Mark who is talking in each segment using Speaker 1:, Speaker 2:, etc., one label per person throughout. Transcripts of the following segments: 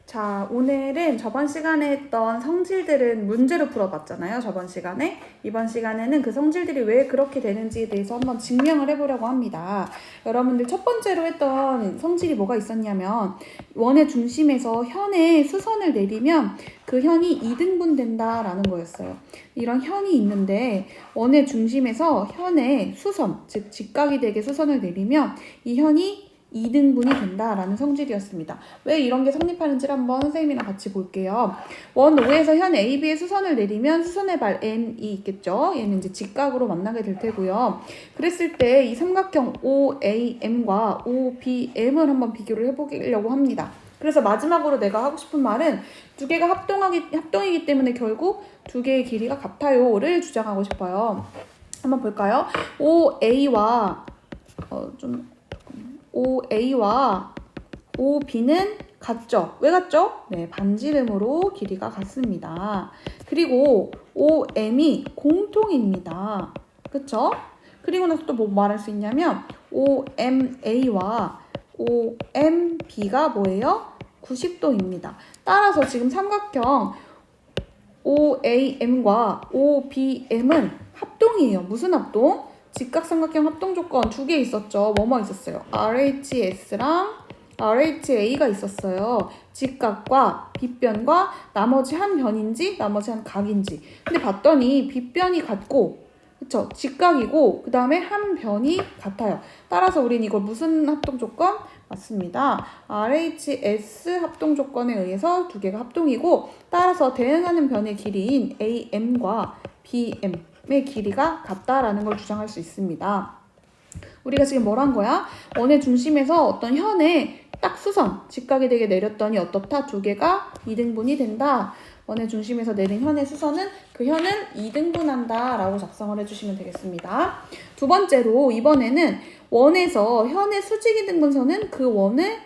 Speaker 1: 자, 오늘은 저번 시간에 했던 성질들은 문제로 풀어봤잖아요. 저번 시간에. 이번 시간에는 그 성질들이 왜 그렇게 되는지에 대해서 한번 증명을 해보려고 합니다. 여러분들 첫 번째로 했던 성질이 뭐가 있었냐면 원의 중심에서 현에 수선을 내리면 그 현이 2등분 된다라는 거였어요. 이런 현이 있는데 원의 중심에서 현에 수선, 즉 직각이 되게 수선을 내리면 이 현이 2등분이 된다라는 성질이었습니다. 왜 이런 게 성립하는지를 한번 선생님이랑 같이 볼게요. 원 O에서 현 AB의 수선을 내리면 수선의 발 N이 있겠죠. 얘는 이제 직각으로 만나게 될 테고요. 그랬을 때 이 삼각형 OAM과 OBM을 한번 비교를 해보려고 합니다. 그래서 마지막으로 내가 하고 싶은 말은 두 개가 합동이기 때문에 결국 두 개의 길이가 같아요를 주장하고 싶어요. 한번 볼까요? OA와 OA와 OB는 같죠? 왜 같죠? 네, 반지름으로 길이가 같습니다. 그리고 OM이 공통입니다. 그쵸? 그리고 나서 또 뭐 말할 수 있냐면 OMA와 OMB가 뭐예요? 90도입니다. 따라서 지금 삼각형 OAM과 OBM은 합동이에요. 무슨 합동? 직각삼각형 합동 조건 두 개 있었죠. 뭐뭐 있었어요? RHS랑 RHA가 있었어요. 직각과 빗변과 나머지 한 변인지 나머지 한 각인지. 근데 봤더니 빗변이 같고 그쵸? 직각이고 그 다음에 한 변이 같아요. 따라서 우린 이걸 무슨 합동 조건? 맞습니다. RHS 합동 조건에 의해서 두 개가 합동이고 따라서 대응하는 변의 길이인 AM과 BM의 길이가 같다라는 걸 주장할 수 있습니다. 우리가 지금 뭘 한 거야? 원의 중심에서 어떤 현에 딱 수선, 직각이 되게 내렸더니 어떻다? 두 개가 2등분이 된다. 원의 중심에서 내린 현의 수선은 그 현은 2등분한다 라고 작성을 해주시면 되겠습니다. 두 번째로 이번에는 원에서 현의 수직 2등분선은 그 원의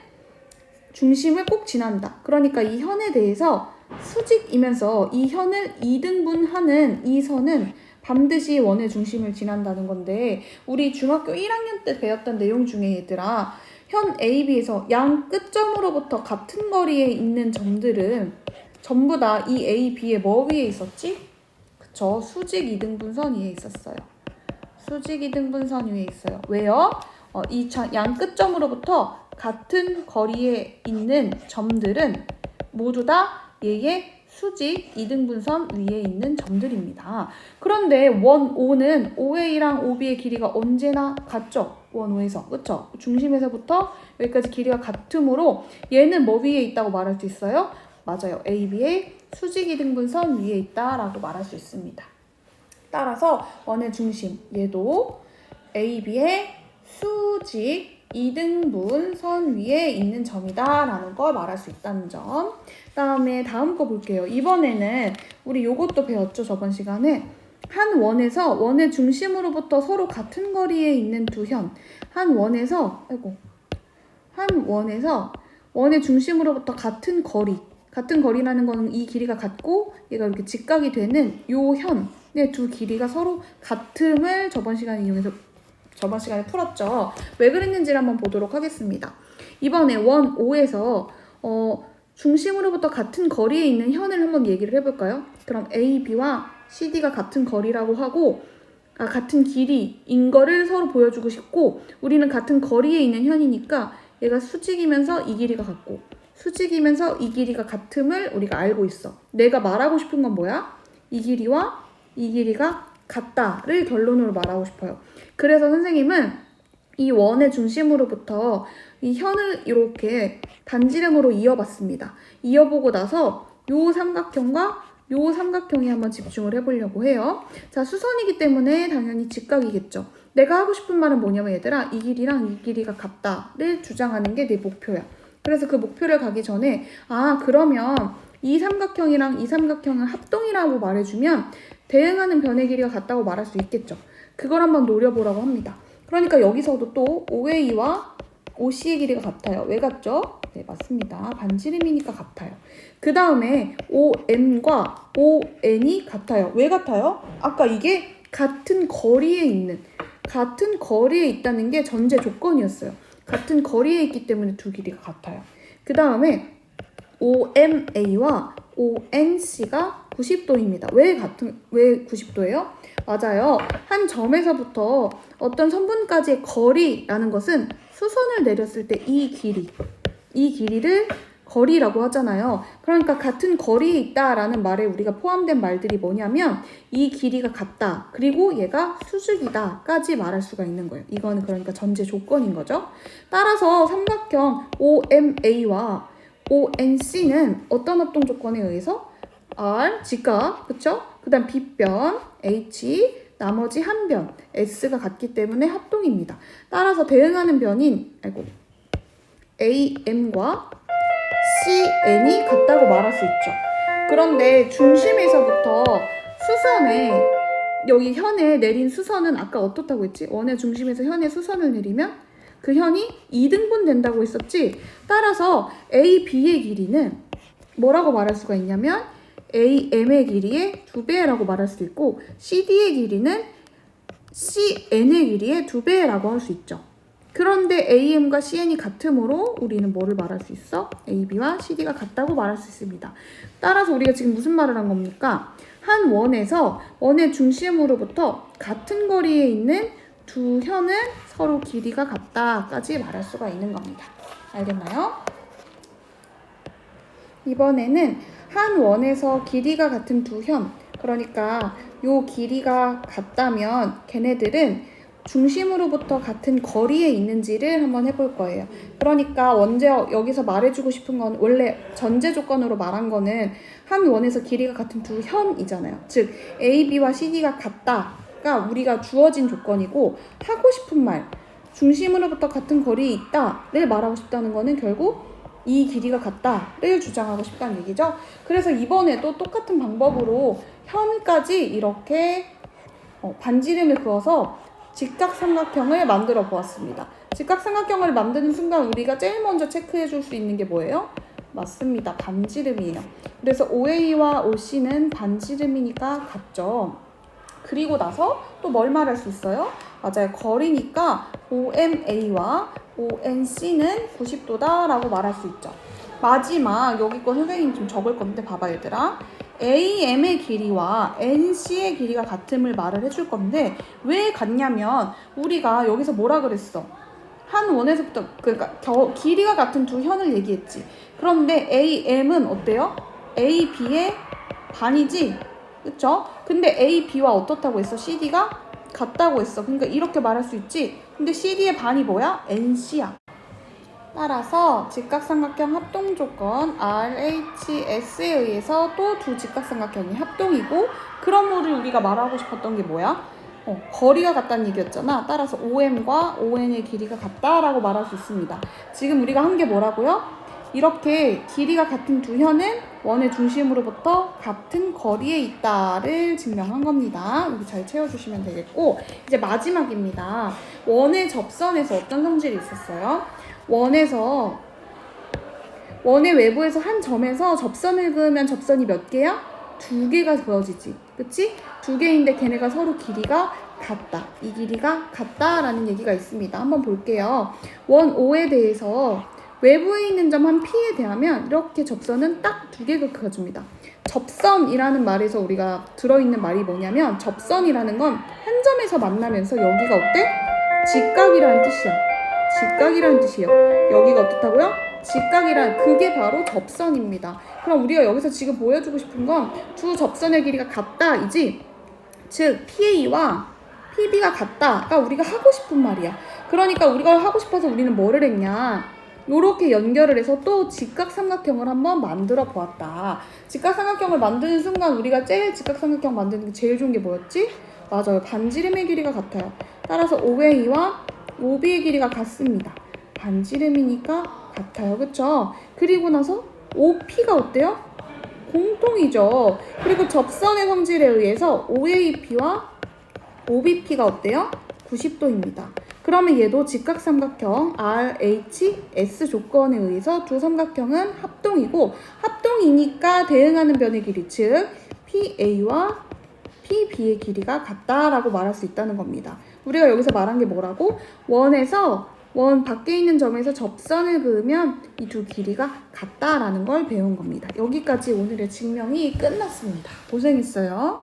Speaker 1: 중심을 꼭 지난다. 그러니까 이 현에 대해서 수직이면서 이 현을 2등분하는 이 선은 반드시 원의 중심을 지난다는 건데 우리 중학교 1학년 때 배웠던 내용 중에 얘들아 현 AB에서 양 끝점으로부터 같은 거리에 있는 점들은 전부 다 이 AB의 뭐 위에 있었지? 그쵸? 수직 2등분선 위에 있었어요. 수직 2등분선 위에 있어요. 왜요? 이 양 끝점으로부터 같은 거리에 있는 점들은 모두 다 얘의 수직 2등분선 위에 있는 점들입니다. 그런데 원 O는 OA랑 OB의 길이가 언제나 같죠? 원 O에서. 그쵸? 중심에서부터 여기까지 길이가 같으므로 얘는 뭐 위에 있다고 말할 수 있어요? 맞아요. AB의 수직 2등분선 위에 있다라고 말할 수 있습니다. 따라서 원의 중심 얘도 AB의 수직 2등분 선 위에 있는 점이다 라는 걸 말할 수 있다는 점. 다음에 다음 거 볼게요. 이번에는 우리 요것도 배웠죠. 저번 시간에 한 원에서 원의 중심으로부터 서로 같은 거리에 있는 두 현. 한 원에서 원의 중심으로부터 같은 거리라는 거는 이 길이가 같고 얘가 이렇게 직각이 되는 요 현의 두 길이가 서로 같음을 저번 시간에 풀었죠. 왜 그랬는지를 한번 보도록 하겠습니다. 이번에 원 O에서 중심으로부터 같은 거리에 있는 현을 한번 얘기를 해볼까요? 그럼 A, B와 CD가 같은 거리라고 하고 같은 길이인 거를 서로 보여주고 싶고 우리는 같은 거리에 있는 현이니까 얘가 수직이면서 이 길이가 같고 수직이면서 이 길이가 같음을 우리가 알고 있어. 내가 말하고 싶은 건 뭐야? 이 길이와 이 길이가 같다를 결론으로 말하고 싶어요. 그래서 선생님은 이 원의 중심으로부터 이 현을 이렇게 반지름으로 이어봤습니다. 이어보고 나서 요 삼각형과 요 삼각형에 한번 집중을 해보려고 해요. 자, 수선이기 때문에 당연히 직각이겠죠. 내가 하고 싶은 말은 뭐냐면 얘들아 이 길이랑 이 길이가 같다를 주장하는 게 내 목표야. 그래서 그 목표를 가기 전에 그러면 이 삼각형이랑 이 삼각형을 합동이라고 말해주면 대응하는 변의 길이가 같다고 말할 수 있겠죠. 그걸 한번 노려보라고 합니다. 그러니까 여기서도 또 OA와 OC의 길이가 같아요. 왜 같죠? 네, 맞습니다. 반지름이니까 같아요. 그 다음에 OM과 ON이 같아요. 왜 같아요? 아까 이게 같은 거리에 있다는 게 전제 조건이었어요. 같은 거리에 있기 때문에 두 길이가 같아요. 그 다음에 OMA와 ONC가 90도입니다. 왜 90도예요? 맞아요. 한 점에서부터 어떤 선분까지의 거리라는 것은 수선을 내렸을 때 이 길이를 거리라고 하잖아요. 그러니까 같은 거리에 있다라는 말에 우리가 포함된 말들이 뭐냐면 이 길이가 같다. 그리고 얘가 수직이다까지 말할 수가 있는 거예요. 이거는 그러니까 전제 조건인 거죠. 따라서 삼각형 OMA와 ONC는 어떤 합동 조건에 의해서 R, 직각, 그쵸? 그 다음 빗변, H, 나머지 한 변, S가 같기 때문에 합동입니다. 따라서 대응하는 변인, AM과 CN이 같다고 말할 수 있죠. 그런데 중심에서부터 수선에, 여기 현에 내린 수선은 아까 어떻다고 했지? 원의 중심에서 현에 수선을 내리면 그 현이 2등분 된다고 했었지? 따라서 AB의 길이는 뭐라고 말할 수가 있냐면 AM의 길이의 2배라고 말할 수 있고 CD의 길이는 CN의 길이의 2배라고 할 수 있죠. 그런데 AM과 CN이 같으므로 우리는 뭐를 말할 수 있어? AB와 CD가 같다고 말할 수 있습니다. 따라서 우리가 지금 무슨 말을 한 겁니까? 한 원에서 원의 중심으로부터 같은 거리에 있는 두 현은 서로 길이가 같다까지 말할 수가 있는 겁니다. 알겠나요? 이번에는 한 원에서 길이가 같은 두 현, 그러니까 요 길이가 같다면 걔네들은 중심으로부터 같은 거리에 있는지를 한번 해볼 거예요. 그러니까 먼저 여기서 말해주고 싶은 건 원래 전제 조건으로 말한 거는 한 원에서 길이가 같은 두 현이잖아요. 즉 AB와 CD가 같다가 우리가 주어진 조건이고 하고 싶은 말, 중심으로부터 같은 거리에 있다를 말하고 싶다는 거는 결국 이 길이가 같다를 주장하고 싶다는 얘기죠. 그래서 이번에도 똑같은 방법으로 현까지 이렇게 반지름을 그어서 직각삼각형을 만들어 보았습니다. 직각삼각형을 만드는 순간 우리가 제일 먼저 체크해 줄 수 있는 게 뭐예요? 맞습니다. 반지름이에요. 그래서 OA와 OC는 반지름이니까 같죠. 그리고 나서 또 뭘 말할 수 있어요? 맞아요. 거리니까 OMA와 ONC는 90도다 라고 말할 수 있죠. 마지막 여기 거 선생님 좀 적을 건데 봐봐 얘들아. AM의 길이와 NC의 길이가 같음을 말을 해줄 건데 왜 같냐면 우리가 여기서 뭐라 그랬어? 한 원에서부터 그러니까 길이가 같은 두 현을 얘기했지. 그런데 AM은 어때요? AB의 반이지? 그쵸? 근데 AB와 어떻다고 했어? CD가 같다고 했어. 그러니까 이렇게 말할 수 있지. 근데 CD의 반이 뭐야? NC야. 따라서 직각삼각형 합동조건 RHS에 의해서 또 두 직각삼각형이 합동이고 그러므로 우리가 말하고 싶었던 게 뭐야? 거리가 같다는 얘기였잖아. 따라서 OM과 ON의 길이가 같다라고 말할 수 있습니다. 지금 우리가 한 게 뭐라고요? 이렇게 길이가 같은 두 현은 원의 중심으로부터 같은 거리에 있다를 증명한 겁니다. 여기 잘 채워주시면 되겠고 이제 마지막입니다. 원의 접선에서 어떤 성질이 있었어요? 원의 외부에서 한 점에서 접선을 그으면 접선이 몇 개야? 2개가 그어지지. 그치? 2개인데 걔네가 서로 길이가 같다. 이 길이가 같다라는 얘기가 있습니다. 한번 볼게요. 원 O에 대해서 외부에 있는 점 한 P에 대하면 이렇게 접선은 딱 2개가 그어집니다. 접선이라는 말에서 우리가 들어있는 말이 뭐냐면 접선이라는 건 한 점에서 만나면서 여기가 어때? 직각이라는 뜻이야. 직각이라는 뜻이에요. 여기가 어떻다고요? 직각이란 그게 바로 접선입니다. 그럼 우리가 여기서 지금 보여주고 싶은 건 두 접선의 길이가 같다이지. 즉 PA와 PB가 같다가 우리가 하고 싶은 말이야. 그러니까 우리가 하고 싶어서 우리는 뭐를 했냐? 요렇게 연결을 해서 또 직각삼각형을 한번 만들어 보았다. 직각삼각형을 만드는 순간 우리가 제일 직각삼각형 만드는 게 제일 좋은 게 뭐였지? 맞아요. 반지름의 길이가 같아요. 따라서 OA와 OB의 길이가 같습니다. 반지름이니까 같아요. 그쵸? 그리고 나서 OP가 어때요? 공통이죠. 그리고 접선의 성질에 의해서 OAP와 OBP가 어때요? 90도입니다. 그러면 얘도 직각삼각형 RHS 조건에 의해서 두 삼각형은 합동이고 합동이니까 대응하는 변의 길이 즉 PA와 PB의 길이가 같다라고 말할 수 있다는 겁니다. 우리가 여기서 말한 게 뭐라고? 원에서 원 밖에 있는 점에서 접선을 그으면 이 두 길이가 같다라는 걸 배운 겁니다. 여기까지 오늘의 증명이 끝났습니다. 고생했어요.